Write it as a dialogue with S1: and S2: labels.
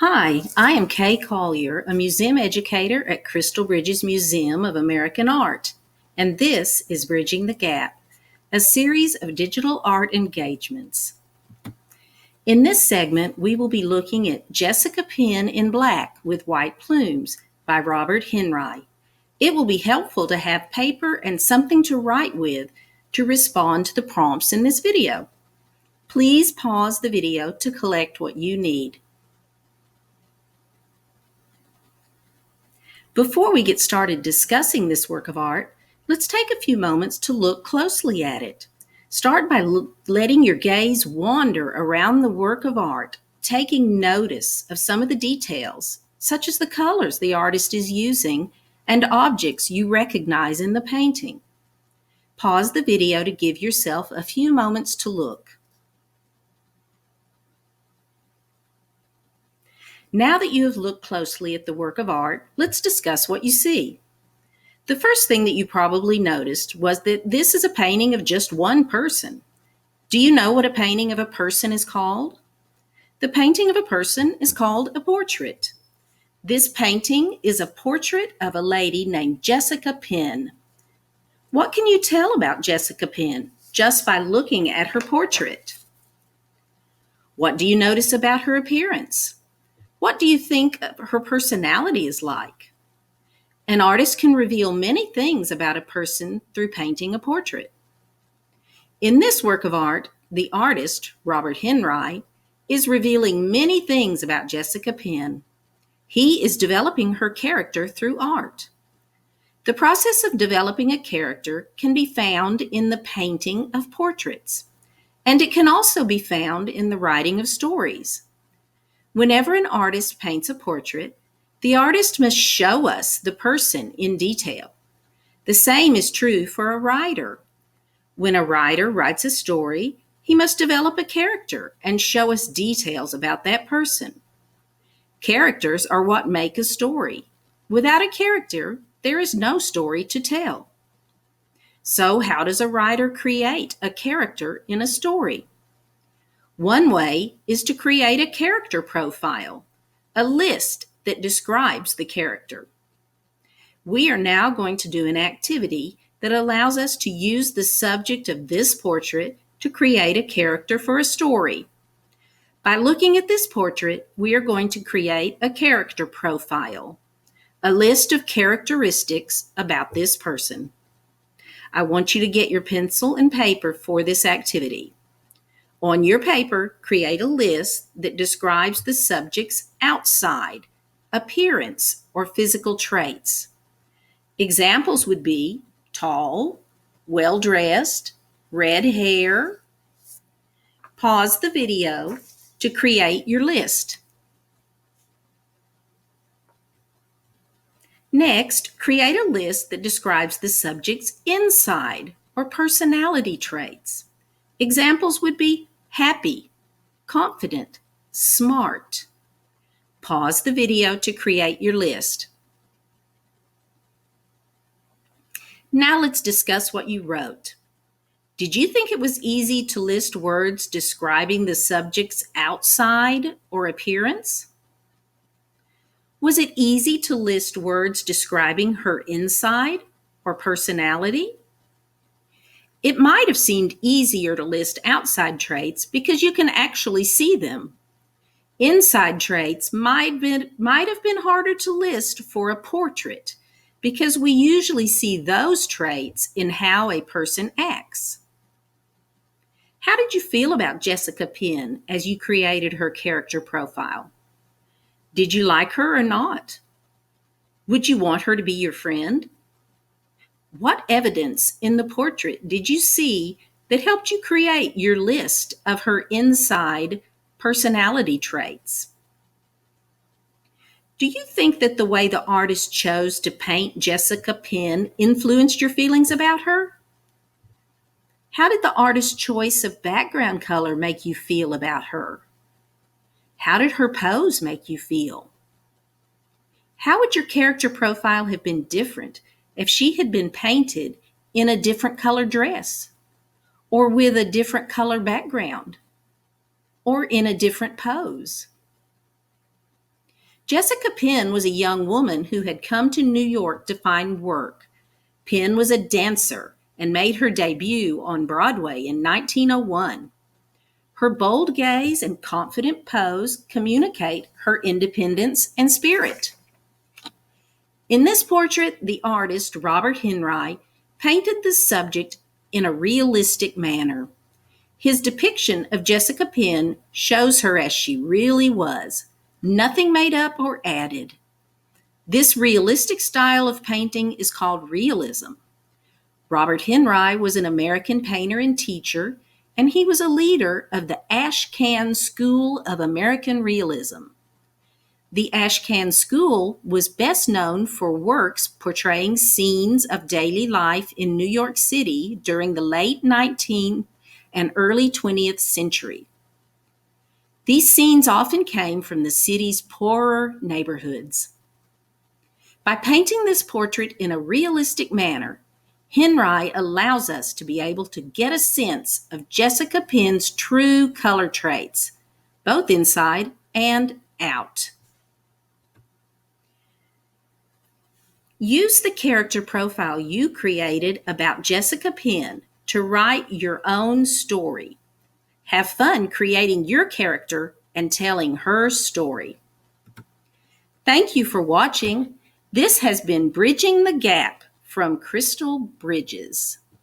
S1: Hi, I am Kay Collier, a museum educator at Crystal Bridges Museum of American Art, and this is Bridging the Gap, a series of digital art engagements. In this segment, we will be looking at Jessica Penn in Black with White Plumes by Robert Henri. It will be helpful to have paper and something to write with to respond to the prompts in this video. Please pause the video to collect what you need. Before we get started discussing this work of art, let's take a few moments to look closely at it. Start by letting your gaze wander around the work of art, taking notice of some of the details, such as the colors the artist is using and objects you recognize in the painting. Pause the video to give yourself a few moments to look. Now that you have looked closely at the work of art, let's discuss what you see. The first thing that you probably noticed was that this is a painting of just one person. Do you know what a painting of a person is called? The painting of a person is called a portrait. This painting is a portrait of a lady named Jessica Penn. What can you tell about Jessica Penn just by looking at her portrait? What do you notice about her appearance? What do you think her personality is like? An artist can reveal many things about a person through painting a portrait. In this work of art, the artist, Robert Henri, is revealing many things about Jessica Penn. He is developing her character through art. The process of developing a character can be found in the painting of portraits, and it can also be found in the writing of stories. Whenever an artist paints a portrait, the artist must show us the person in detail. The same is true for a writer. When a writer writes a story, he must develop a character and show us details about that person. Characters are what make a story. Without a character, there is no story to tell. So, how does a writer create a character in a story? One way is to create a character profile, a list that describes the character. We are now going to do an activity that allows us to use the subject of this portrait to create a character for a story. By looking at this portrait, we are going to create a character profile, a list of characteristics about this person. I want you to get your pencil and paper for this activity. On your paper, create a list that describes the subject's outside, appearance, or physical traits. Examples would be tall, well-dressed, red hair. Pause the video to create your list. Next, create a list that describes the subject's inside or personality traits. Examples would be happy, confident, smart. Pause the video to create your list. Now let's discuss what you wrote. Did you think it was easy to list words describing the subject's outside or appearance? Was it easy to list words describing her inside or personality? It might have seemed easier to list outside traits because you can actually see them. Inside traits might have been harder to list for a portrait because we usually see those traits in how a person acts. How did you feel about Jessica Penn as you created her character profile? Did you like her or not? Would you want her to be your friend? What evidence in the portrait did you see that helped you create your list of her inside personality traits? Do you think that the way the artist chose to paint Jessica Penn influenced your feelings about her? How did the artist's choice of background color make you feel about her? How did her pose make you feel? How would your character profile have been different if she had been painted in a different color dress, or with a different color background, or in a different pose? Jessica Penn was a young woman who had come to New York to find work. Penn was a dancer and made her debut on Broadway in 1901. Her bold gaze and confident pose communicate her independence and spirit. In this portrait, the artist Robert Henri painted the subject in a realistic manner. His depiction of Jessica Penn shows her as she really was, nothing made up or added. This realistic style of painting is called realism. Robert Henri was an American painter and teacher, and he was a leader of the Ashcan School of American Realism. The Ashcan School was best known for works portraying scenes of daily life in New York City during the late 19th and early 20th century. These scenes often came from the city's poorer neighborhoods. By painting this portrait in a realistic manner, Henri allows us to be able to get a sense of Jessica Penn's true color traits, both inside and out. Use the character profile you created about Jessica Penn to write your own story. Have fun creating your character and telling her story. Thank you for watching. This has been Bridging the Gap from Crystal Bridges.